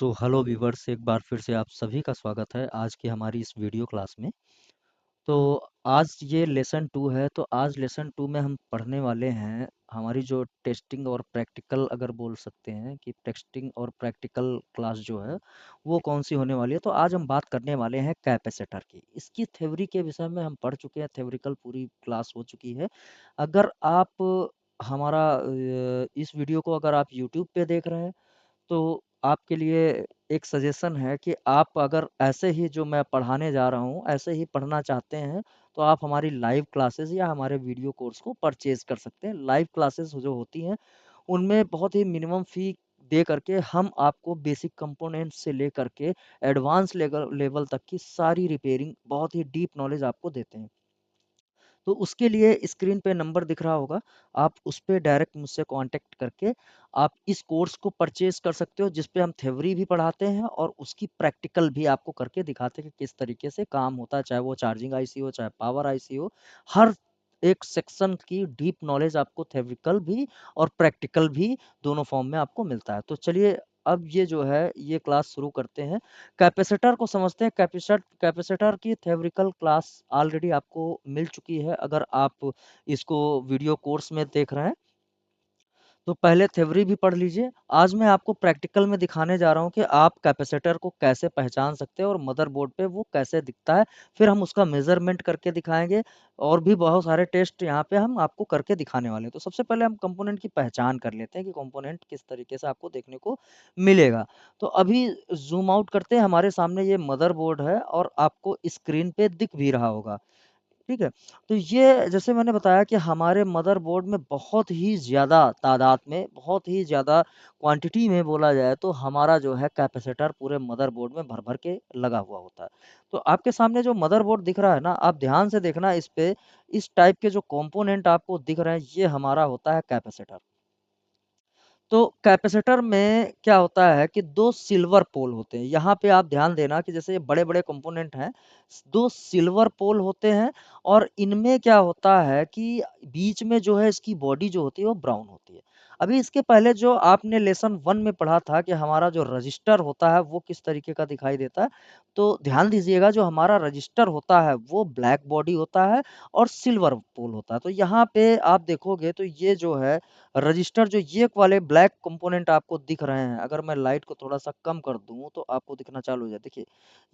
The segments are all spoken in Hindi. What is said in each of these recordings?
हेलो व्यूवर्स, एक बार फिर से आप सभी का स्वागत है आज की हमारी इस वीडियो क्लास में। तो आज ये लेसन 2 है। तो आज लेसन 2 में हम पढ़ने वाले हैं हमारी जो टेस्टिंग और प्रैक्टिकल, अगर बोल सकते हैं कि टेस्टिंग और प्रैक्टिकल क्लास जो है वो कौन सी होने वाली है। तो आज हम बात करने वाले हैं कैपेसिटर की। इसकी थ्योरी के विषय में हम पढ़ चुके हैं, थ्योरिकल पूरी क्लास हो चुकी है। अगर आप हमारा इस वीडियो को अगर आप यूट्यूब पे देख रहे हैं तो आपके लिए एक सजेशन है कि आप अगर ऐसे ही जो मैं पढ़ाने जा रहा हूँ, ऐसे ही पढ़ना चाहते हैं, तो आप हमारी लाइव क्लासेस या हमारे वीडियो कोर्स को परचेज़ कर सकते हैं। लाइव क्लासेस जो होती हैं, उनमें बहुत ही मिनिमम फ़ी दे करके हम आपको बेसिक कंपोनेंट्स से लेकर के एडवांस लेवल तक की सारी रिपेयरिंग, बहुत ही डीप नॉलेज आपको देते हैं। तो उसके लिए स्क्रीन पे नंबर दिख रहा होगा, आप उस पे डायरेक्ट मुझसे कांटेक्ट करके आप इस कोर्स को परचेज कर सकते हो, जिस पे हम थ्योरी भी पढ़ाते हैं और उसकी प्रैक्टिकल भी आपको करके दिखाते हैं कि किस तरीके से काम होता है, चाहे वो चार्जिंग आईसी हो, चाहे पावर आईसी हो। हर एक सेक्शन की डीप नॉलेज आपको थ्योरिकल भी और प्रैक्टिकल भी दोनों फॉर्म में आपको मिलता है। तो चलिए अब ये जो है ये क्लास शुरू करते हैं। कैपेसिटर को समझते हैं। कैपेसिटर की थ्योरिकल क्लास ऑलरेडी आपको मिल चुकी है, अगर आप इसको वीडियो कोर्स में देख रहे हैं। तो पहले थ्योरी भी पढ़ लीजिए। आज मैं आपको प्रैक्टिकल में दिखाने जा रहा हूँ कि आप कैपेसिटर को कैसे पहचान सकते हैं और मदरबोर्ड पे वो कैसे दिखता है। फिर हम उसका मेजरमेंट करके दिखाएंगे और भी बहुत सारे टेस्ट यहाँ पे हम आपको करके दिखाने वाले हैं। तो सबसे पहले हम कंपोनेंट की पहचान कर लेते हैं कि कंपोनेंट किस तरीके से आपको देखने को मिलेगा। तो अभी जूम आउट करते हैं। हमारे सामने ये मदरबोर्ड है और आपको स्क्रीन पे दिख भी रहा होगा। ठीक है? तो ये जैसे मैंने बताया कि हमारे मदरबोर्ड में बहुत ही ज़्यादा तादाद में, बहुत ही ज़्यादा क्वांटिटी में बोला जाए तो हमारा जो है कैपेसिटर पूरे मदरबोर्ड में भर-भर के लगा हुआ होता है। तो आपके सामने जो मदरबोर्ड दिख रहा है ना, आप ध्यान से देखना इस पे, इस टाइप के जो कंपोनेंट आपको दिख रहे हैं, ये हमारा होता है कैपेसिटर। तो कैपेसिटर में क्या होता है कि 2 सिल्वर पोल होते हैं। यहाँ पे आप ध्यान देना कि जैसे ये बड़े-बड़े कंपोनेंट हैं, 2 सिल्वर पोल होते हैं और इनमें क्या होता है कि बीच में जो है इसकी बॉडी जो होती है वो ब्राउन होती है। अभी इसके पहले जो आपने लेसन 1 में पढ़ा था कि हमारा जो रजिस्टर होता है वो किस तरीके का दिखाई देता है। तो ध्यान दीजिएगा, जो हमारा रजिस्टर होता है वो ब्लैक बॉडी होता है और सिल्वर पोल होता है। तो यहाँ पे आप देखोगे तो ये जो है रजिस्टर, जो ये वाले ब्लैक कंपोनेंट आपको दिख रहे हैं, अगर मैं लाइट को थोड़ा-सा कम कर दूँ तो आपको दिखना चालू हो जाए। देखिए,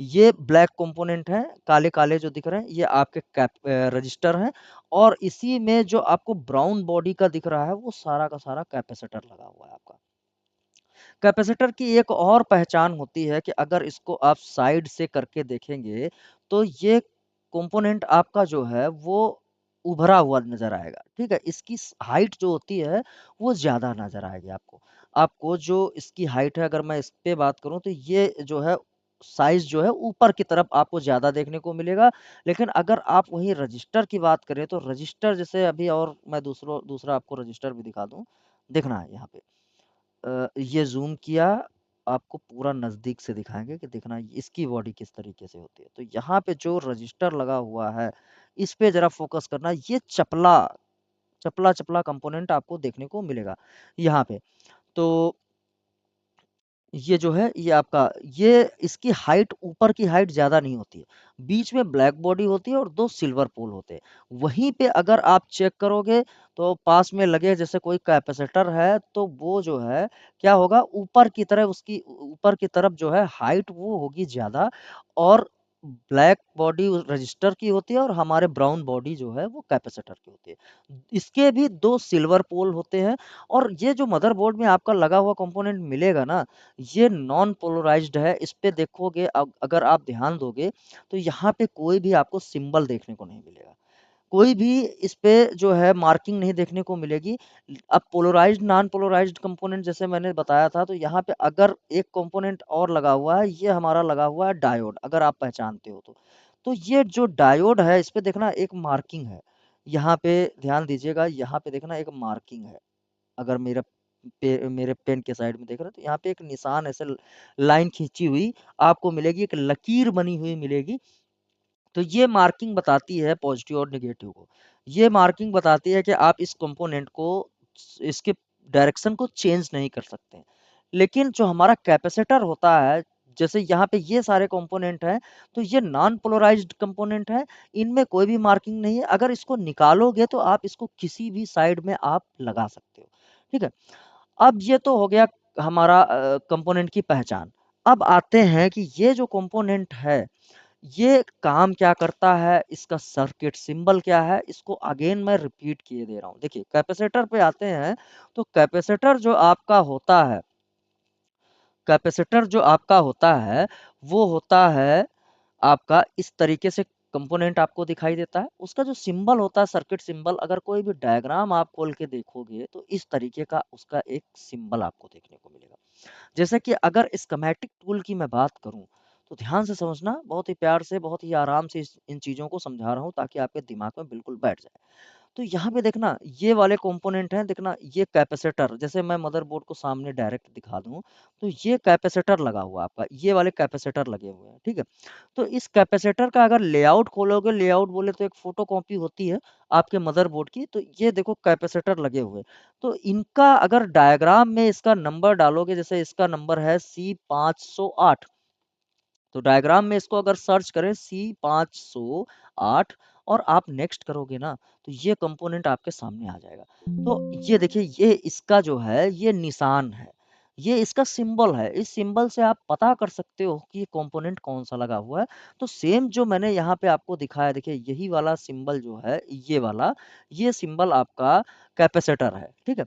ये ब्लैक कंपोनेंट हैं, काले-काले जो दिख रहे हैं, ये आपके रजिस्टर हैं और इसी में जो आपको ब्राउन बॉडी का दिख रहा है, वो सारा का सारा कैपेसिटर लगा हुआ है आपका। कैपेसिटर की एक और पहचान होती है कि अगर इसको आप साइड से करके देखेंगे, तो ये कंपोनेंट आपका जो है वो उभरा हुआ नज़र आएगा, ठीक है? इसकी हाइट जो होती है वो ज़्यादा नज़र आएगी आपको। आपको जो इसकी हाइट है, अगर मैं इस पे बात करूँ तो ये जो है साइज़ जो है ऊपर की तरफ आपको ज़्यादा देखने को मिलेगा। लेकिन अगर आप वहीं रजिस्टर की बात करें तो रजिस्टर जैसे अभी, और मैं दूसरा आपको रजिस्टर भी दिखा दूँ, देखना है यहाँ पे। ये ज़ूम किया, आपको पूरा नज़दीक से दिखाएँगे कि देखना इसकी बॉडी किस तरीके से होती है। तो यहाँ पे जो रजिस्टर लगा हुआ है, इस पे ज़रा फ़ोकस करना। ये चपला-चपला कंपोनेंट आपको देखने को मिलेगा यहाँ पे। तो ये जो है ये आपका, ये इसकी हाइट, ऊपर की हाइट ज़्यादा नहीं होती है। बीच में ब्लैक बॉडी होती है और 2 सिल्वर पोल होते हैं। वहीं पे अगर आप चेक करोगे तो पास में लगे जैसे कोई कैपेसिटर है, तो वो जो है क्या होगा, ऊपर की तरफ उसकी ऊपर की तरफ जो है हाइट वो होगी ज़्यादा और ब्लैक बॉडी रजिस्टर की होती है और हमारे ब्राउन बॉडी जो है वो कैपेसिटर की होती है। इसके भी 2 सिल्वर पोल होते हैं और ये जो मदरबोर्ड में आपका लगा हुआ कंपोनेंट मिलेगा ना, ये नॉन पोलराइज्ड है। इस पे देखोगे, अगर आप ध्यान दोगे तो यहाँ पे कोई भी आपको सिंबल देखने को नहीं मिलेगा। कोई भी इस पे जो है मार्किंग नहीं देखने को मिलेगी। अब पोलराइज्ड, नॉन पोलराइज्ड कंपोनेंट जैसे मैंने बताया था, तो यहाँ पे अगर एक कंपोनेंट और लगा हुआ है, ये हमारा लगा हुआ है डायोड, अगर आप पहचानते हो तो। तो ये जो डायोड है, इस पे देखना एक मार्किंग है। यहाँ पे ध्यान दीजिएगा, यहाँ पे देखना एक मार्किंग है। अगर मेरे पेन के साइड में देख रहे हो तो यहाँ पे एक निशान ऐसे लाइन खींची हुई आपको मिलेगी, एक लकीर बनी हुई मिलेगी। तो ये मार्किंग बताती है पॉजिटिव और नेगेटिव को। ये मार्किंग बताती है कि आप इस कंपोनेंट को, इसके डायरेक्शन को चेंज नहीं कर सकते हैं। लेकिन जो हमारा कैपेसिटर होता है, जैसे यहाँ पे ये सारे कंपोनेंट हैं, तो ये नॉन पोलराइज्ड कंपोनेंट है, इनमें कोई भी मार्किंग नहीं है। अगर इसको निकालोगे तो आप इसको किसी भी साइड में आप लगा सकते हो, ठीक है। अब ये तो हो गया हमारा कंपोनेंट की पहचान। अब आते हैं कि ये जो कंपोनेंट है, ये काम क्या करता है, इसका सर्किट सिंबल क्या है, इसको अगेन मैं रिपीट किए दे रहा हूँ। देखिए कैपेसिटर पे आते हैं, तो कैपेसिटर जो आपका होता है, कैपेसिटर जो आपका होता है, वो होता है आपका इस तरीके से कंपोनेंट आपको दिखाई देता है। उसका जो सिंबल होता है, सर्किट सिंबल, अगर कोई भी डायग्राम आप खोल के देखोगे तो इस तरीके का उसका एक सिंबल आपको देखने को मिलेगा। जैसे कि अगर स्कीमेटिक टूल की मैं बात करूं, तो ध्यान से समझना, बहुत ही प्यार से, बहुत ही आराम से इन चीज़ों को समझा रहा हूँ ताकि आपके दिमाग में बिल्कुल बैठ जाए। तो यहाँ पे देखना ये वाले कंपोनेंट हैं, देखना ये कैपेसिटर, जैसे मैं मदरबोर्ड को सामने डायरेक्ट दिखा दूं, तो ये कैपेसिटर लगा हुआ है आपका, ये वाले कैपेसिटर लगे हुए हैं, ठीक है। तो इस कैपेसिटर का अगर लेआउट खोलोगे, लेआउट बोले तो एक फोटोकॉपी होती है आपके मदरबोर्ड की, तो ये देखो कैपेसिटर लगे हुए। तो इनका अगर डायग्राम में इसका नंबर डालोगे, जैसे इसका नंबर है C508, तो डायग्राम में इसको अगर सर्च करें C508 और आप नेक्स्ट करोगे ना, तो ये कंपोनेंट आपके सामने आ जाएगा। तो ये देखिए, ये इसका जो है ये निशान है, ये इसका सिंबल है। इस सिंबल से आप पता कर सकते हो कि ये कंपोनेंट कौन सा लगा हुआ है। तो सेम जो मैंने यहाँ पे आपको दिखाया, देखिए यही वाला सिंबल जो है, ये वाला, ये सिंबल आपका कैपेसिटर है, ठीक है।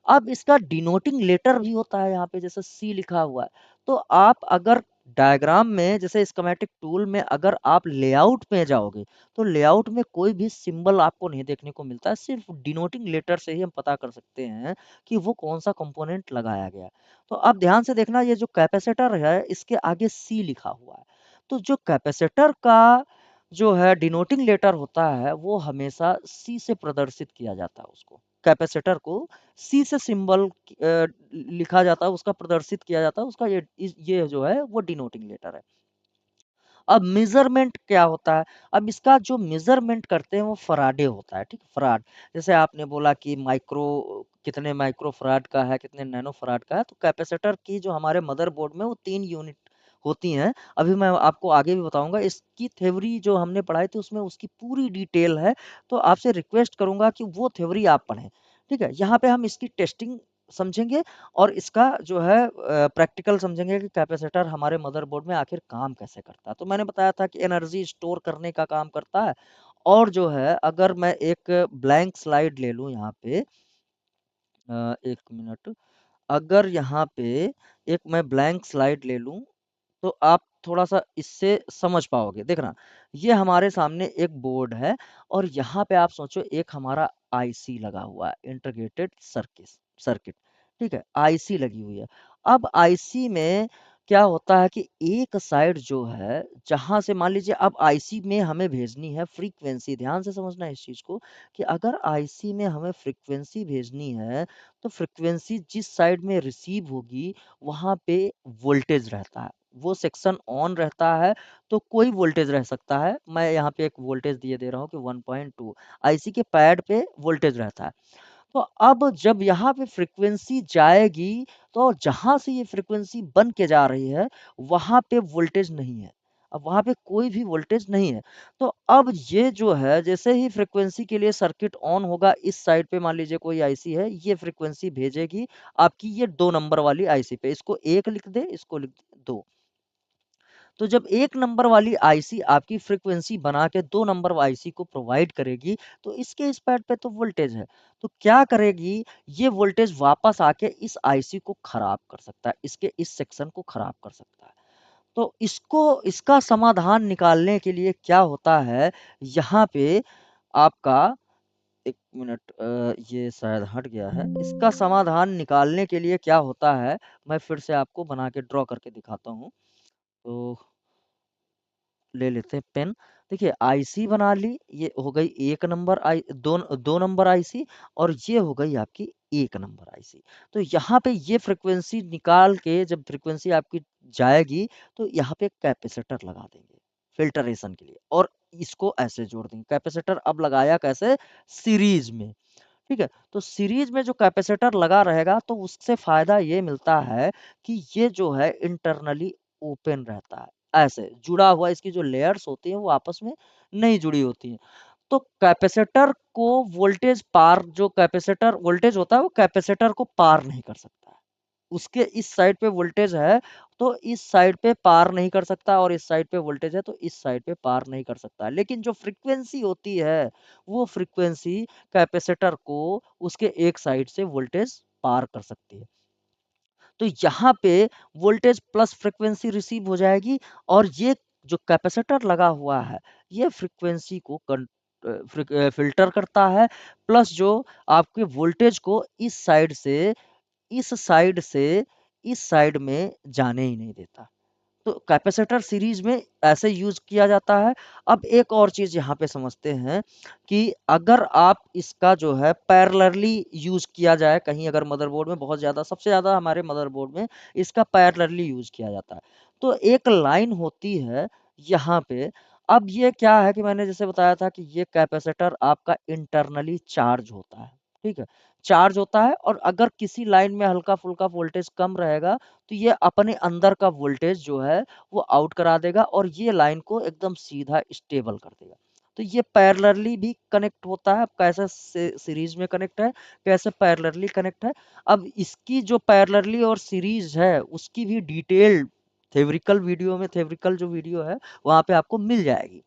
अब इसका डिनोटिंग लेटर भी होता है यहाँ पे, जैसे सी लिखा हुआ है। तो आप अगर डायग्राम में, जैसे स्कीमेटिक टूल में अगर आप लेआउट में जाओगे, तो लेआउट में कोई भी सिंबल आपको नहीं देखने को मिलता है, सिर्फ डिनोटिंग लेटर से ही हम पता कर सकते हैं कि वो कौन सा कंपोनेंट लगाया गया है। तो अब ध्यान से देखना, ये जो कैपेसिटर है इसके आगे सी लिखा हुआ है। तो जो कैपेसिटर का जो है डिनोटिंग लेटर होता है, वो हमेशा सी से प्रदर्शित किया जाता है। उसको, कैपेसिटर को सी से सिंबल लिखा जाता है, उसका प्रदर्शित किया जाता है, उसका ये जो है वो डिनोटिंग लेटर है। अब मेजरमेंट क्या होता है? अब इसका जो मेजरमेंट करते हैं वो फराडे होता है, ठीक है, फराड। जैसे आपने बोला कि माइक्रो, कितने माइक्रो फराड का है, कितने नैनो फराड का है, तो कैपेसिटर की जो हमारे मदरबोर्ड में वो 3 यूनिट होती हैं। अभी मैं आपको आगे भी बताऊंगा, इसकी थ्योरी जो हमने पढ़ाई थी उसमें उसकी पूरी डिटेल है। तो आपसे रिक्वेस्ट करूंगा कि वो थ्योरी आप पढ़ें, ठीक है। यहाँ पे हम इसकी टेस्टिंग समझेंगे और इसका जो है प्रैक्टिकल समझेंगे कि कैपेसिटर हमारे मदरबोर्ड में आखिर काम कैसे करता है। तो मैंने बताया था कि एनर्जी स्टोर करने का काम करता है। और जो है, अगर मैं एक ब्लैंक स्लाइड ले लूँ यहाँ पे, 1 मिनट, अगर यहाँ पे एक मैं ब्लैंक स्लाइड ले लूँ, तो आप थोड़ा-सा इससे समझ पाओगे। देखना, ये हमारे सामने एक बोर्ड है और यहाँ पे आप सोचो एक हमारा आईसी लगा हुआ है, इंटीग्रेटेड सर्किट, ठीक है? आईसी लगी हुई है। अब आईसी में क्या होता है कि एक साइड जो है, जहाँ से मान लीजिए अब आईसी में हमें भेजनी है फ्रीक्वेंसी, ध्यान से समझना है इस चीज़ को, कि अगर आईसी में हमें फ्रीक्वेंसी भेजनी है, तो फ्रीक्वेंसी जिस साइड में रिसीव होगी, वहाँ पे वोल्टेज रहता है। वो सेक्शन ऑन रहता है, तो कोई वोल्टेज रह सकता है। मैं यहाँ पे एक वोल्टेज दिए दे रहा हूँ कि 1.2, आईसी के पैड पे वोल्टेज रहता है। तो अब जब यहाँ पे फ्रीक्वेंसी जाएगी, तो जहाँ से ये फ्रीक्वेंसी बन के जा रही है, वहाँ पे वोल्टेज नहीं है। अब वहाँ पे कोई भी वोल्टेज नहीं है। तो अब ये जो है, जैसे ही फ्रीक्वेंसी के लिए सर्किट ऑन होगा, इस साइड पे मान लीजिए कोई आईसी है, ये फ्रीक्वेंसी भेजेगी आपकी ये 2 नंबर वाली आईसी पे। इसको 1 लिख दे, इसको लिख दे 2। तो जब 1 नंबर वाली आईसी आपकी फ्रीक्वेंसी बना के 2 नंबर आईसी को प्रोवाइड करेगी, तो इसके इस पैड पे तो वोल्टेज है। तो क्या करेगी, ये वोल्टेज वापस आके इस आईसी को खराब कर सकता है, इसके इस सेक्शन को खराब कर सकता है। तो इसका समाधान निकालने के लिए क्या होता है, यहाँ पे आपका 1 मिनट, ये शायद हट गया है। इसका समाधान निकालने के लिए क्या होता है, मैं फिर से आपको बना के ड्रॉ करके दिखाता हूँ। तो ले लेते हैं पेन। देखिए आईसी बना ली, ये हो गई 1 नंबर आई, 2 नंबर आईसी, और ये हो गई आपकी 1 नंबर आईसी। तो यहाँ पे ये फ्रीक्वेंसी निकाल के जब फ्रीक्वेंसी आपकी जाएगी, तो यहाँ पे कैपेसिटर लगा देंगे फिल्टरेशन के लिए, और इसको ऐसे जोड़ देंगे। कैपेसिटर अब लगाया कैसे, सीरीज में, ठीक है? तो सीरीज में जो कैपेसिटर लगा रहेगा तो उससे फायदा ये मिलता है कि ये जो है इंटरनली ओपन रहता है, ऐसे जुड़ा हुआ, इसकी जो लेयर्स होती हैं वो आपस में नहीं जुड़ी होती हैं। तो कैपेसिटर को वोल्टेज पार, जो कैपेसिटर वोल्टेज होता है वो कैपेसिटर को पार नहीं कर सकता है। उसके इस साइड पे वोल्टेज है तो इस साइड पे पार नहीं कर सकता, और इस साइड पे वोल्टेज है तो इस साइड पे पार नहीं कर सकता। लेकिन जो फ्रीक्वेंसी होती है वो फ्रीक्वेंसी कैपेसिटर को उसके एक साइड से वोल्टेज पार कर सकती है। तो यहाँ पे वोल्टेज प्लस फ्रीक्वेंसी रिसीव हो जाएगी, और ये जो कैपेसिटर लगा हुआ है ये फ्रीक्वेंसी को फिल्टर करता है, प्लस जो आपके वोल्टेज को इस साइड से इस साइड में जाने ही नहीं देता। तो कैपेसिटर सीरीज में ऐसे यूज किया जाता है। अब एक और चीज यहाँ पे समझते हैं कि अगर आप इसका जो है पैरेलली यूज किया जाए, कहीं अगर मदरबोर्ड में बहुत ज्यादा, सबसे ज्यादा हमारे मदरबोर्ड में इसका पैरेलली यूज किया जाता है, तो एक लाइन होती है यहाँ पे। अब ये क्या है कि मैंने जैसे बताया था कि ये कैपेसिटर आपका इंटरनली चार्ज होता है, ठीक है, चार्ज होता है, और अगर किसी लाइन में हल्का फुल्का वोल्टेज कम रहेगा तो ये अपने अंदर का वोल्टेज जो है वो आउट करा देगा, और ये लाइन को एकदम सीधा स्टेबल कर देगा। तो ये पैरेलली भी कनेक्ट होता है। अब कैसे सीरीज में कनेक्ट है, कैसे पैरेलली कनेक्ट है, अब इसकी जो पैरेलली और सीरीज है उसकी भी डिटेल्ड थेवरिकल जो वीडियो है वहां पे आपको मिल जाएगी।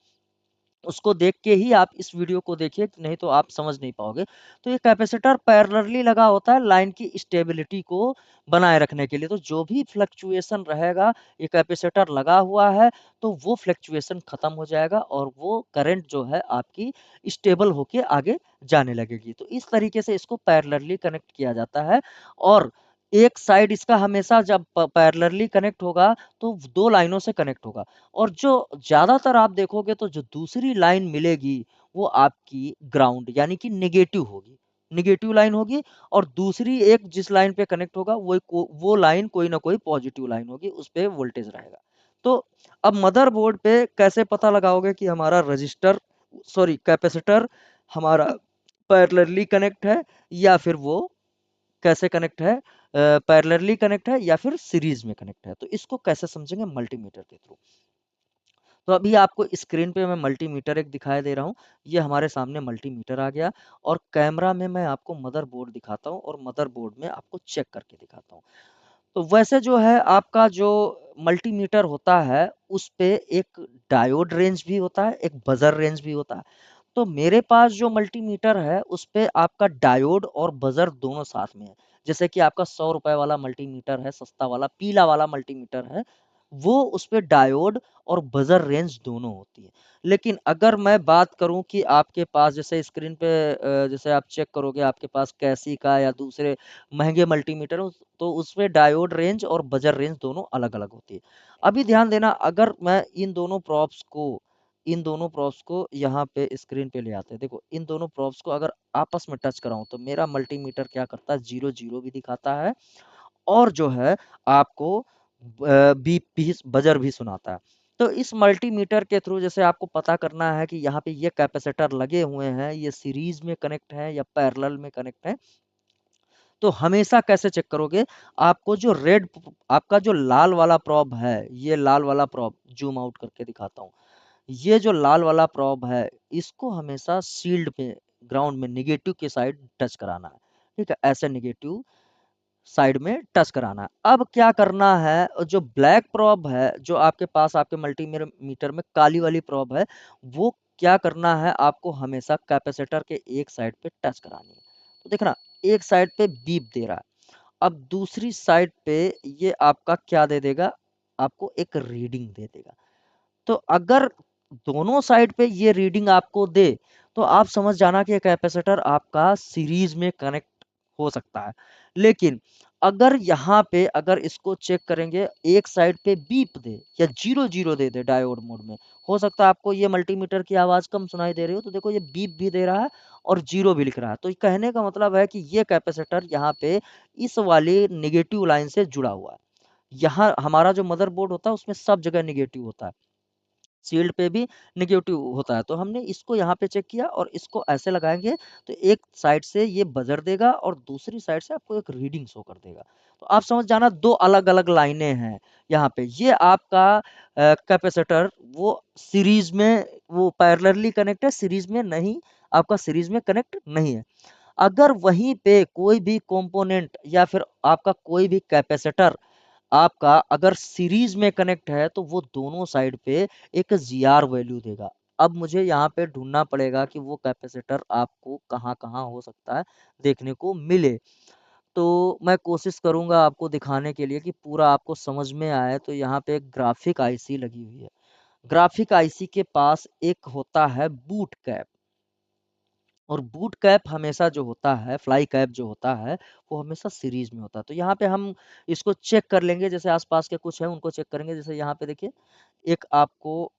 उसको देख के ही आप इस वीडियो को देखिए, नहीं तो आप समझ नहीं पाओगे। तो ये कैपेसिटर पैरेलली लगा होता है लाइन की स्टेबिलिटी को बनाए रखने के लिए। तो जो भी फ्लक्चुएशन रहेगा, ये कैपेसिटर लगा हुआ है तो वो फ्लक्चुएशन खत्म हो जाएगा, और वो करंट जो है आपकी स्टेबल होके आगे जाने लगेगी। तो इस तरीके से इसको पैरेलली कनेक्ट किया जाता है। और एक साइड इसका हमेशा जब पैरेलली कनेक्ट होगा तो दो लाइनों से कनेक्ट होगा, और जो ज्यादातर आप देखोगे तो जो दूसरी लाइन मिलेगी वो आपकी ग्राउंड यानी कि नेगेटिव होगी, नेगेटिव लाइन होगी। और दूसरी एक जिस लाइन पे कनेक्ट होगा वो लाइन कोई ना कोई पॉजिटिव लाइन होगी, उस पे वोल्टेज रहेगा। तो अब मदरबोर्ड पे कैसे पता लगाओगे कि हमारा रजिस्टर, सॉरी कैपेसिटर हमारा पैरेलली कनेक्ट है या फिर वो कैसे कनेक्ट है, पैरेलली कनेक्ट है या फिर सीरीज में कनेक्ट है, तो इसको कैसे समझेंगे मल्टीमीटर के थ्रू। तो अभी आपको स्क्रीन पे मैं मल्टीमीटर एक दिखाई दे रहा हूँ। ये हमारे सामने मल्टीमीटर आ गया, और कैमरा में मैं आपको मदरबोर्ड दिखाता हूँ, और मदरबोर्ड में आपको चेक करके दिखाता हूँ। तो वैसे जो है आपका जो मल्टीमीटर होता है उस पे एक डायोड रेंज भी होता है, एक बजर रेंज भी होता है। तो मेरे पास जो मल्टीमीटर है उस पे आपका डायोड और बजर दोनों साथ में है। जैसे कि आपका 100 रुपए वाला मल्टीमीटर है, सस्ता वाला पीला वाला मल्टीमीटर है, वो उस पे डायोड और बजर रेंज दोनों होती है। लेकिन अगर मैं बात करूं कि आपके पास जैसे स्क्रीन पे जैसे आप चेक करोगे आपके पास कैसी का या दूसरे महंगे मल्टीमीटर हो, तो उसमें डायोड रेंज और बजर रेंज दोनों अलग अलग होती है। अभी ध्यान देना, अगर मैं इन दोनों प्रॉप्स को यहाँ पे स्क्रीन पे ले आते हैं, देखो इन दोनों प्रॉप्स को अगर आपस में टच कराऊं तो मेरा मल्टीमीटर क्या करता है, जीरो जीरो भी दिखाता है, और जो है आपको बीप भी, बजर भी सुनाता है। तो इस मल्टीमीटर के थ्रू जैसे आपको पता करना है कि यहाँ पे ये कैपेसिटर लगे हुए हैं, ये सीरीज में कनेक्ट है या पैरेलल में कनेक्ट है, तो हमेशा कैसे चेक करोगे, आपको जो आपका जो लाल वाला प्रॉब है, ये लाल वाला प्रॉब जूम आउट करके दिखाता हूँ, ये जो लाल वाला प्रॉब है इसको हमेशा शील्ड पे ग्राउंड में निगेटिव के साइड टच कराना है। ठीक है, ऐसे निगेटिव साइड में टच कराना है। अब क्या करना है, जो ब्लैक प्रॉब है, जो आपके पास आपके मल्टीमीटर में काली वाली प्रॉब है, वो क्या करना है, आपको हमेशा कैपेसिटर के एक साइड पे टच करानी है। तो देखना, एक साइड पे बीप दे रहा है, अब दूसरी साइड पे ये आपका क्या दे देगा, आपको एक रीडिंग दे देगा। तो अगर दोनों साइड पे ये रीडिंग आपको दे तो आप समझ जाना कि ये कैपेसिटर आपका सीरीज में कनेक्ट हो सकता है। लेकिन अगर यहाँ पे अगर इसको चेक करेंगे, एक साइड पे बीप दे या जीरो जीरो दे दे डायोड मोड में, हो सकता है आपको ये मल्टीमीटर की आवाज कम सुनाई दे रही हो, तो देखो ये बीप भी दे रहा है और जीरो भी लिख रहा है। तो ये कहने का मतलब है कि ये कैपेसिटर यहाँ पे इस वाली निगेटिव लाइन से जुड़ा हुआ है। यहाँ हमारा जो मदरबोर्ड होता है उसमें सब जगह निगेटिव होता है, शील्ड पे भी नेगेटिव होता है। तो हमने इसको यहाँ पे चेक किया और इसको ऐसे लगाएँगे तो एक साइड से ये बजर देगा और दूसरी साइड से आपको एक रीडिंग शो कर देगा। तो आप समझ जाना 2 अलग-अलग लाइनें हैं यहाँ पे। ये आपका कैपेसिटर वो सीरीज़ में वो पैरेलली कनेक्ट है, सीरीज़ में नहीं, आपका सीरीज़ में कनेक्ट नहीं है। अगर वहीं पे कोई भी कंपोनेंट या फिर आपका कोई भी कैपेसिटर आपका अगर सीरीज में कनेक्ट है तो वो दोनों साइड पे एक जीआर वैल्यू देगा। अब मुझे यहाँ पे ढूंढना पड़ेगा कि वो कैपेसिटर आपको कहाँ कहाँ हो सकता है देखने को मिले। तो मैं कोशिश करूंगा आपको दिखाने के लिए कि पूरा आपको समझ में आए। तो यहाँ पे एक ग्राफिक आईसी लगी हुई है। ग्राफिक आईसी के पास एक होता है बूट कैप, और बूट कैप हमेशा जो होता है, फ्लाई कैप जो होता है, वो हमेशा सीरीज में होता है। तो यहाँ पे हम इसको चेक कर लेंगे, जैसे आसपास के कुछ है उनको चेक करेंगे। जैसे यहाँ पे देखिए, एक आपको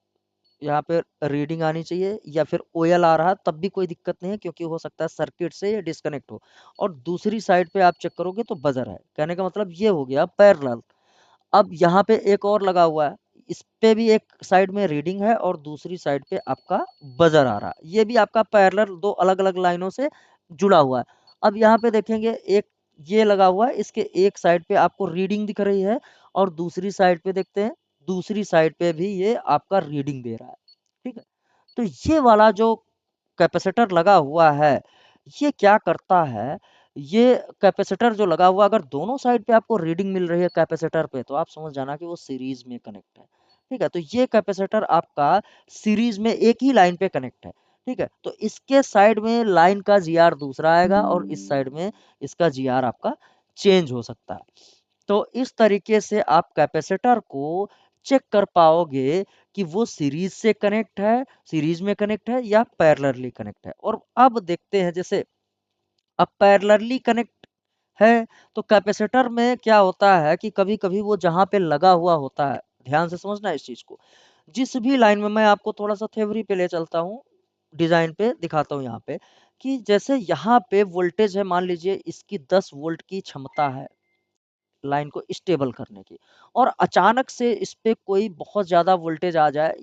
यहाँ पे रीडिंग आनी चाहिए या फिर ओएल आ रहा है तब भी कोई दिक्कत नहीं है, क्योंकि हो सकता है सर्किट से ये डिस्कनेक्ट हो। और दूसरी साइड पे आप चेक करोगे तो बजर है। कहने का मतलब ये हो गया पैरेलल। अब यहाँ पे एक और लगा हुआ है, इस पे भी एक साइड में रीडिंग है और दूसरी साइड पे आपका बजर आ रहा है। ये भी आपका पैरेलल 2 अलग-अलग लाइनों से जुड़ा हुआ है। अब यहाँ पे देखेंगे एक ये लगा हुआ है, इसके एक साइड पे आपको रीडिंग दिख रही है और दूसरी साइड पे देखते हैं, दूसरी साइड पे भी ये आपका रीडिंग दे रहा है। ठीक है? तो ये वाला जो कैपेसिटर लगा हुआ है, ये क्या करता है, ये कैपेसिटर जो लगा हुआ अगर दोनों साइड पे आपको रीडिंग मिल रही है कैपेसिटर पे, तो आप समझ जाना कि वो सीरीज में कनेक्ट है। ठीक है? तो ये कैपेसिटर आपका सीरीज में एक ही लाइन पे कनेक्ट है। ठीक है? तो इसके साइड में लाइन का जीआर दूसरा आएगा और इस साइड में इसका जीआर आपका चेंज हो सकता है। तो इस तरीके से आप कैपेसिटर को चेक कर पाओगे कि वो सीरीज से कनेक्ट है, सीरीज में कनेक्ट है या पैरेलली कनेक्ट है। और अब देखते हैं, जैसे अब पैरेलली कनेक्ट है तो कैपेसिटर में क्या होता है कि कभी-कभी वो जहाँ पे लगा हुआ होता है, ध्यान से समझना इस चीज को। जिस भी लाइन में मैं आपको थोड़ा सा थ्योरी पे ले चलता हूँ, डिजाइन पे दिखाता हूँ यहाँ पे, कि जैसे यहाँ पे वोल्टेज है, मान लीजिए इसकी 10 वोल्ट की क्षमता है लाइन को स्टेबल करने की, और अचानक से इस पे कोई बहुत ज़्यादा वोल्टेज आ जाए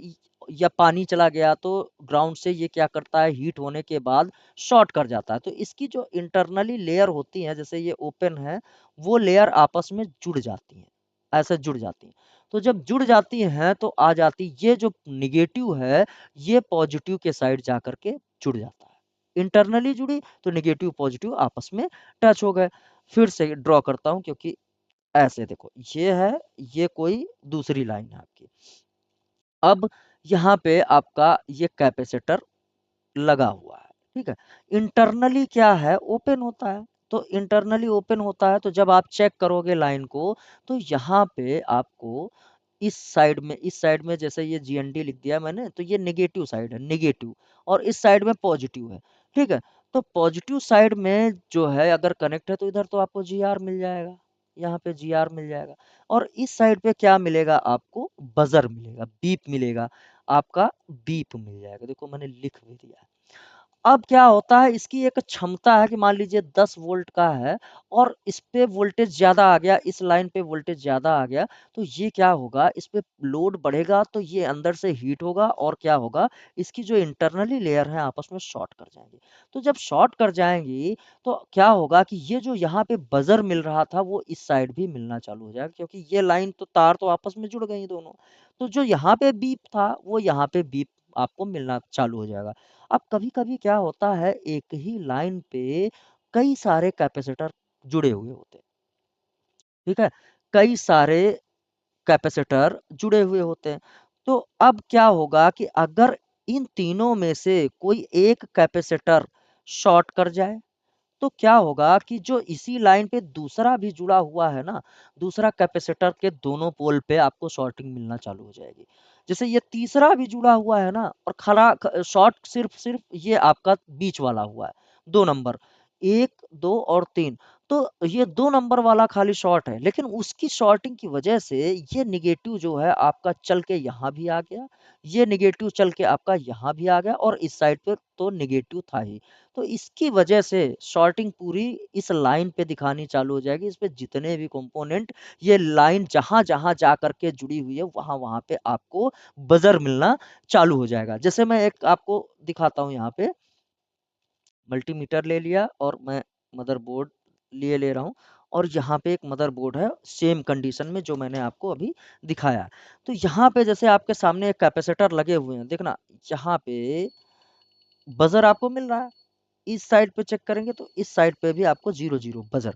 या पानी चला गया तो ग्राउंड से ये क्या करता है, हीट होने के बाद शॉर्ट कर जाता है। तो इसकी जो इंटरनली लेयर होती है, जैसे ये ओपन है, वो लेयर आपस में जुड़ जाती हैं, ऐसे जुड़ जाती हैं। तो जब जुड़ जाती हैं तो आ जाती, ये जो निगेटिव है ये पॉजिटिव के साइड जा करके जुड़ जाता है। इंटरनली जुड़ी तो निगेटिव पॉजिटिव आपस में टच हो गए। फिर से ड्रॉ करता हूँ, क्योंकि ऐसे देखो ये है, ये कोई दूसरी लाइन है आपकी। अब यहाँ पे आपका ये कैपेसिटर लगा हुआ है। ठीक है? इंटरनली क्या है, ओपन होता है। तो इंटरनली ओपन होता है तो जब आप चेक करोगे लाइन को, तो यहाँ पे आपको इस साइड में जैसे ये जीएनडी लिख दिया मैंने, तो ये नेगेटिव साइड है, नेगेटिव, और इस साइड में पॉजिटिव है। ठीक है? तो पॉजिटिव साइड में जो है अगर कनेक्ट है तो इधर तो आपको जीआर मिल जाएगा, यहाँ पे जीआर मिल जाएगा। और इस साइड पे क्या मिलेगा आपको, बजर मिलेगा, बीप मिलेगा, आपका बीप मिल जाएगा। देखो मैंने लिख भी दिया है। अब क्या होता है, इसकी एक क्षमता है कि मान लीजिए 10 वोल्ट का है और इस पे वोल्टेज ज़्यादा आ गया, इस लाइन पे वोल्टेज ज़्यादा आ गया, तो ये क्या होगा, इस पे लोड बढ़ेगा तो ये अंदर से हीट होगा और क्या होगा, इसकी जो इंटरनली लेयर है आपस में शॉर्ट कर जाएंगी। तो जब शॉर्ट कर जाएंगी तो क्या होगा कि ये जो यहाँ पे बजर मिल रहा था वो इस साइड भी मिलना चालू हो जाएगा, क्योंकि ये लाइन तो तार तो आपस में जुड़ गई दोनों। तो जो यहाँ पे बीप था वो यहाँ पे बीप आपको मिलना चालू हो जाएगा। अब कभी-कभी क्या होता है, एक ही लाइन पे कई सारे कैपेसिटर जुड़े हुए होते हैं। ठीक है? कई सारे कैपेसिटर जुड़े हुए होते हैं। तो अब क्या होगा कि अगर इन तीनों में से कोई एक कैपेसिटर शॉर्ट कर जाए, तो क्या होगा कि जो इसी लाइन पे दूसरा भी जुड़ा हुआ है ना, दूसरा कैपेसिटर के दोनों पोल पे आपको शॉर्टिंग मिलना चालू हो जाएगी। जैसे ये तीसरा भी जुड़ा हुआ है ना, और खड़ा शॉर्ट सिर्फ सिर्फ ये आपका बीच वाला हुआ है, 2 नंबर, 1 2 और 3। तो ये 2 नंबर वाला खाली शॉर्ट है, लेकिन उसकी शॉर्टिंग की वजह से ये नेगेटिव जो है आपका चल के यहाँ भी आ गया, ये नेगेटिव चल के आपका यहाँ भी आ गया और इस साइड पे तो नेगेटिव था ही। तो इसकी वजह से शॉर्टिंग पूरी इस लाइन पे दिखानी चालू हो जाएगी। इस पे जितने भी कंपोनेंट, ये लाइन जहाँ-जहाँ जा कर के जुड़ी हुई है, वहाँ-वहाँ पे आपको बज़र मिलना चालू हो जाएगा। जैसे मैं एक आपको दिखाता हूँ यहाँ पे, मल्टीमीटर ले लिया और मैं मदरबोर्ड लिए ले रहा हूँ और यहाँ पे एक मदरबोर्ड है सेम कंडीशन में जो मैंने आपको अभी दिखाया। तो यहाँ पे जैसे आपके सामने एक कैपेसिटर लगे हुए हैं, देखना यहाँ पे बजर आपको मिल रहा है। इस साइड पे चेक करेंगे तो इस साइड पे भी आपको 0 0 बजर।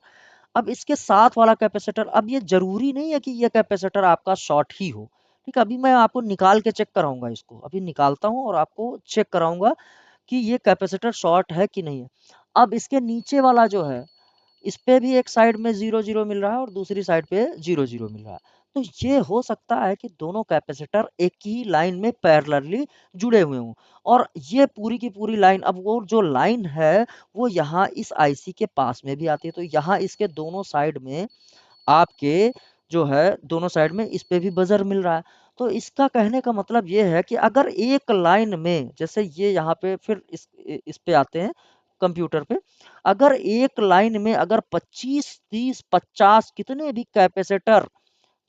अब इसके साथ वाला कैपेसिटर, अब ये जरूरी नहीं है कि ये कैपेसिटर आपका शॉर्ट ही हो। ठीक है, अभी मैं आपको निकाल के चेक कराऊंगा, इसको अभी निकालता हूँ और आपको चेक कराऊंगा कि ये कैपेसिटर शॉर्ट है कि नहीं है। अब इसके नीचे वाला जो है, इस पे भी एक साइड में 0 0 मिल रहा है और दूसरी साइड पे 0 0 मिल रहा है। तो ये हो सकता है कि दोनों कैपेसिटर एक ही लाइन में पैरेलली जुड़े हुए हों और ये पूरी की पूरी लाइन, अब वो जो लाइन है वो यहाँ इस आईसी के पास में भी आती है। तो यहाँ इसके दोनों साइड में आपके जो है, दोनों साइड में इस पे भी बजर मिल रहा है। तो इसका कहने का मतलब ये है कि अगर एक लाइन में, जैसे ये यहाँ पे फिर इस पे आते हैं कंप्यूटर पे, अगर एक लाइन में अगर 25 30 50 कितने भी कैपेसिटर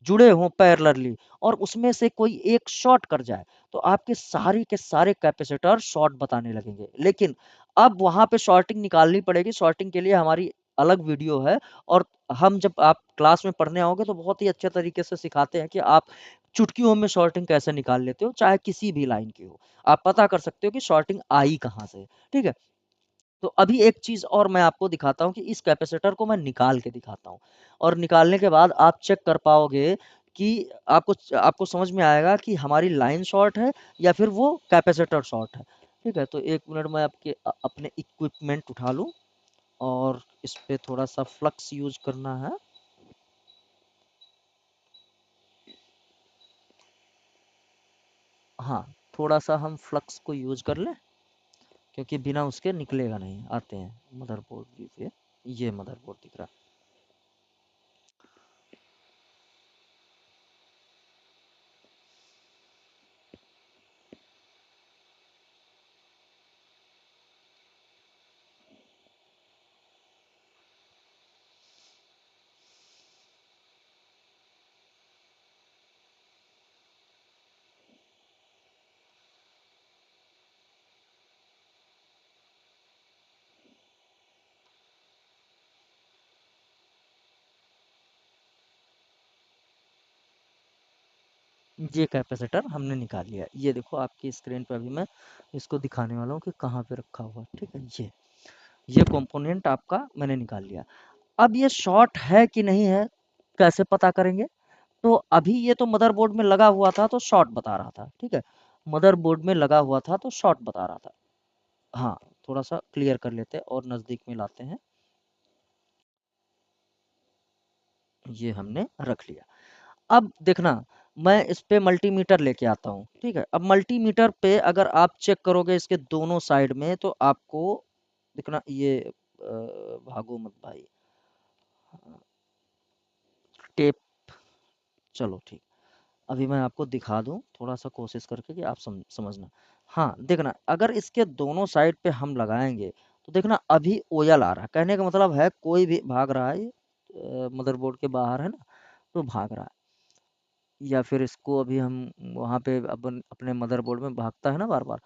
जुड़े हों पैरेलली और उसमें से कोई एक शॉर्ट कर जाए, तो आपके सारे के सारे कैपेसिटर शॉर्ट बताने लगेंगे। लेकिन अब वहां पे शॉर्टिंग निकालनी पड़ेगी। शॉर्टिंग के लिए हमारी अलग वीडियो है और हम जब आप क्लास में पढ़ने आओगे तो बहुत ही अच्छे तरीके से सिखाते हैं कि आप चुटकियों में शॉर्टिंग कैसे निकाल लेते हो, चाहे किसी भी लाइन की हो। आप पता कर सकते हो कि शॉर्टिंग आई कहाँ से। ठीक है, तो अभी एक चीज और मैं आपको दिखाता हूँ कि इस कैपेसिटर को मैं निकाल के दिखाता हूँ और निकालने के बाद आप चेक कर पाओगे कि आपको आपको समझ में आएगा कि हमारी लाइन शॉर्ट है या फिर वो कैपेसिटर शॉर्ट है। ठीक है, तो एक मिनट में आपके अपने इक्विपमेंट उठा लूँ और इस पे थोड़ा सा फ्लक्स यूज करना है। हाँ, थोड़ा सा हम फ्लक्स को यूज कर लें क्योंकि बिना उसके निकलेगा नहीं। आते हैं मदरबोर्ड व्यू पे, ये मदरबोर्ड दिख रहा है। ये कैपेसिटर हमने निकाल लिया। ये देखो आपकी स्क्रीन पे अभी मैं इसको दिखाने वाला हूँ कि कहाँ पे रखा हुआ है। ठीक है, ये कंपोनेंट आपका मैंने निकाल लिया। अब ये शॉर्ट है कि नहीं है कैसे पता करेंगे? तो अभी ये तो मदरबोर्ड में लगा हुआ था तो शॉर्ट बता रहा था। ठीक है, मदरबोर्ड में लगा हुआ था तो शॉर्ट बता रहा था। हाँ, थोड़ा सा क्लियर कर लेते हैं और नजदीक में लाते हैं। ये हमने रख लिया। अब देखना, मैं इस पे मल्टीमीटर लेके आता हूँ। ठीक है, अब मल्टीमीटर पे अगर आप चेक करोगे इसके दोनों साइड में तो आपको देखना, ये भागो मत भाई, टेप, चलो ठीक। अभी मैं आपको दिखा दूं थोड़ा सा कोशिश करके कि आप समझना। हाँ, देखना अगर इसके दोनों साइड पे हम लगाएंगे तो देखना अभी ओयल आ रहा है। कहने का मतलब है कोई भी भाग रहा है, मदरबोर्ड के बाहर है ना, तो भाग रहा है। या फिर इसको अभी हम वहाँ पे अपन अपने मदरबोर्ड में भागता है ना बार बार,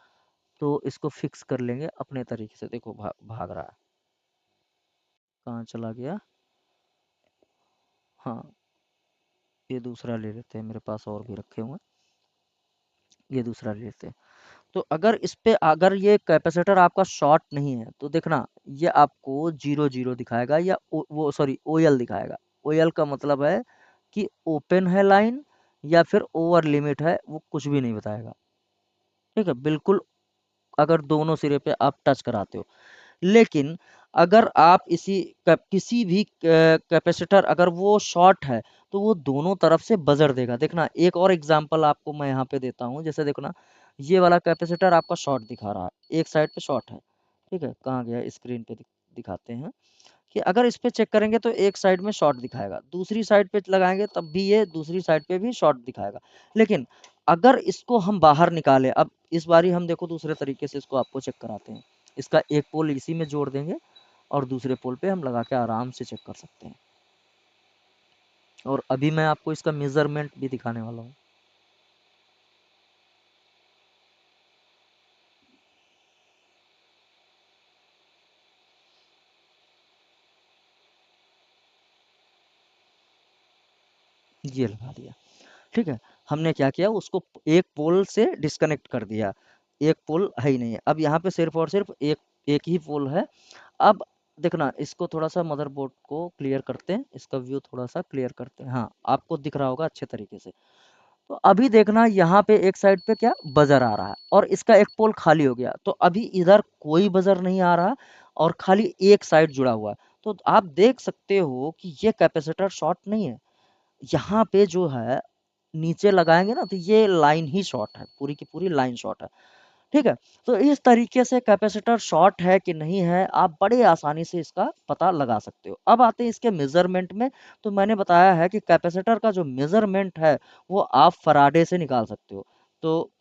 तो इसको फिक्स कर लेंगे अपने तरीके से। देखो भाग रहा है, कहाँ चला गया। हाँ, ये दूसरा ले लेते हैं, मेरे पास और भी रखे हुए हैं। ये दूसरा ले लेते हैं। तो अगर इस पे अगर ये कैपेसिटर आपका शॉर्ट नहीं है तो देखना ये आपको 0 0 दिखाएगा या वो सॉरी ओएल दिखाएगा। ओएल का मतलब है कि ओपन है लाइन या फिर ओवर लिमिट है, वो कुछ भी नहीं बताएगा। ठीक है, बिल्कुल अगर दोनों सिरे पे आप टच कराते हो। लेकिन अगर आप किसी भी कैपेसिटर अगर वो शॉर्ट है तो वो दोनों तरफ से बजर देगा। देखना एक और एग्जांपल आपको मैं यहाँ पे देता हूँ। जैसे देखना ये वाला कैपेसिटर आपका शॉर्ट दिखा रहा है, एक साइड पे शॉर्ट है। ठीक है, कहाँ गया, स्क्रीन पे दिखाते हैं। कि अगर इस पे चेक करेंगे तो एक साइड में शॉर्ट दिखाएगा, दूसरी साइड पे लगाएंगे तब भी ये दूसरी साइड पे भी शॉर्ट दिखाएगा। लेकिन अगर इसको हम बाहर निकालें, अब इस बारी हम देखो दूसरे तरीके से इसको आपको चेक कराते हैं। इसका एक पोल इसी में जोड़ देंगे और दूसरे पोल पे हम लगा के आराम से चेक कर सकते हैं। और अभी मैं आपको इसका मेजरमेंट भी दिखाने वाला हूँ। ये लगा दिया, ठीक है। हमने क्या किया, उसको एक पोल से डिस्कनेक्ट कर दिया, एक पोल है ही नहीं है। अब यहाँ पे सिर्फ और सिर्फ एक एक ही पोल है। अब देखना, इसको थोड़ा सा मदरबोर्ड को क्लियर करते हैं, इसका व्यू थोड़ा सा क्लियर करते हैं। हाँ, आपको दिख रहा होगा अच्छे तरीके से। तो अभी देखना, यहाँ पे एक साइड पे क्या बजर आ रहा है और इसका एक पोल खाली हो गया, तो अभी इधर कोई बजर नहीं आ रहा और खाली एक साइड जुड़ा हुआ है। तो आप देख सकते हो कि ये कैपेसिटर शॉर्ट नहीं है। यहाँ पे जो है नीचे लगाएंगे ना, तो ये लाइन ही शॉर्ट है, पूरी की पूरी लाइन शॉर्ट है, ठीक है। तो इस तरीके से कैपेसिटर शॉर्ट है कि नहीं है, आप बड़े आसानी से इसका पता लगा सकते हो। अब आते हैं इसके मेजरमेंट में। तो मैंने बताया है कि कैपेसिटर का जो मेजरमेंट है वो आप फराडे से निकाल सकते हो। तो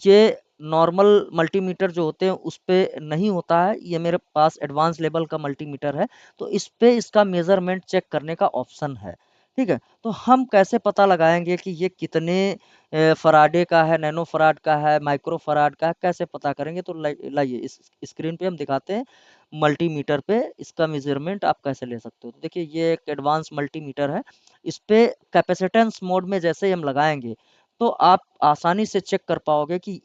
ये नॉर्मल मल्टीमीटर जो होते हैं उस पे नहीं होता है, ये मेरे पास एडवांस लेवल का मल्टीमीटर है, तो इस पे इसका मेजरमेंट चेक करने का ऑप्शन है, ठीक है। तो हम कैसे पता लगाएंगे कि ये कितने फराडे का है, नैनो फराड का है, माइक्रो फराड का है, कैसे पता करेंगे? तो लाइए इस स्क्रीन पे हम दिखाते हैं मल्टीमीटर पे इसका मेजरमेंट आप कैसे ले सकते हो। तो देखिए, ये एक एडवांस मल्टीमीटर है, इस पे कैपेसिटेंस मोड में जैसे ही हम लगाएंगे तो आप आसानी से चेक कर पाओगे कि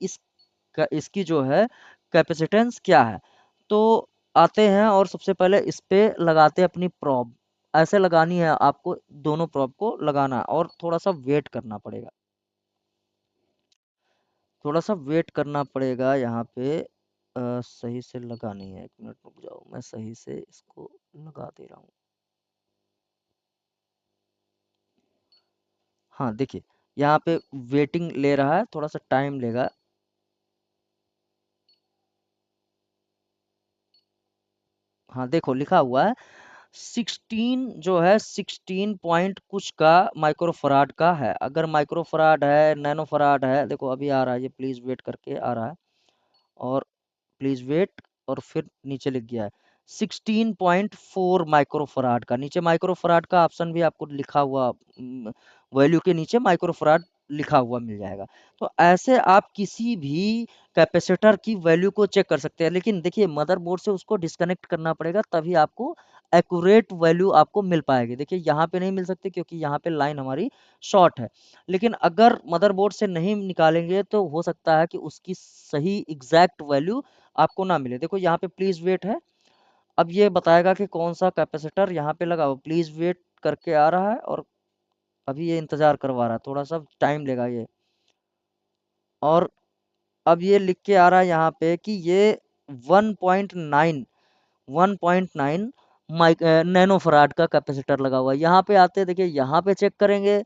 इसकी जो है कैपेसिटेंस क्या है। तो आते हैं और सबसे पहले इस पे लगाते हैं अपनी प्रोब। ऐसे लगानी है आपको, दोनों प्रोब को लगाना है और थोड़ा सा वेट करना पड़ेगा, थोड़ा सा वेट करना पड़ेगा यहाँ पे। सही से लगानी है, एक मिनट रुक जाओ, मैं सही से इसको लगा दे रहा हूँ। हाँ देखिए, यहाँ पे वेटिंग ले रहा है, थोड़ा सा टाइम लेगा। हाँ देखो, लिखा हुआ है 16, जो है 16 पॉइंट कुछ का माइक्रोफराड का है। अगर माइक्रोफराड है, नैनोफराड है, देखो अभी आ रहा है, ये प्लीज वेट करके आ रहा है, और प्लीज वेट, और फिर नीचे लिख गया है 16.4 माइक्रोफराड का। नीचे माइक्रोफराड का ऑप्शन भी आपको लिखा हुआ, वैल्यू के नीचे माइक्रोफराड लिखा हुआ मिल जाएगा। तो ऐसे आप किसी भी कैपेसिटर की वैल्यू को चेक कर सकते हैं। लेकिन देखिए, मदरबोर्ड से उसको डिस्कनेक्ट करना पड़ेगा, तभी आपको एक्यूरेट वैल्यू आपको मिल पाएगी। देखिए, यहाँ पे नहीं मिल सकती क्योंकि यहाँ पे लाइन हमारी शॉर्ट है। लेकिन अगर मदरबोर्ड से नहीं निकालेंगे तो हो सकता है कि उसकी सही एग्जैक्ट वैल्यू आपको ना मिले। देखो यहाँ पे प्लीज वेट है, अब ये बताएगा कि कौन सा कैपेसिटर यहाँ पे लगा हो। प्लीज वेट करके आ रहा है और अभी ये इंतजार करवा रहा है, थोड़ा सा टाइम लेगा ये। और अब ये लिख के आ रहा है यहाँ पे कि ये 1.9 1.9 नैनो फराड का कैपेसिटर लगा हुआ है। यहाँ पे आते हैं, देखिए यहाँ पे चेक करेंगे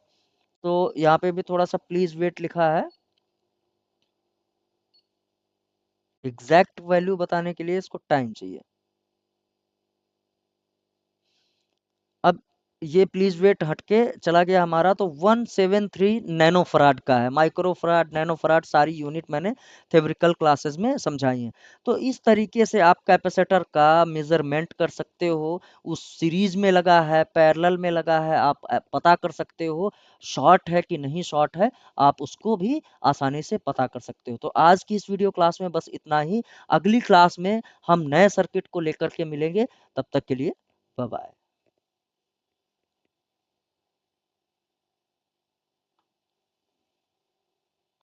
तो यहाँ पे भी थोड़ा सा प्लीज वेट लिखा है। एग्जैक्ट वैल्यू बताने के लिए इसको टाइम चाहिए। अब ये प्लीज वेट हटके चला गया हमारा, तो 173 नैनो फराड का है। माइक्रो फराड, नैनो फराड सारी यूनिट मैंने थ्योरेटिकल क्लासेस में समझाई हैं। तो इस तरीके से आप कैपेसिटर का मेजरमेंट कर सकते हो। उस सीरीज में लगा है, पैरेलल में लगा है, आप पता कर सकते हो शॉर्ट है कि नहीं शॉर्ट है, आप उसको भी आसानी से पता कर सकते हो। तो आज की इस वीडियो क्लास में बस इतना ही। अगली क्लास में हम नए सर्किट को लेकर के मिलेंगे, तब तक के लिए बाय बाय।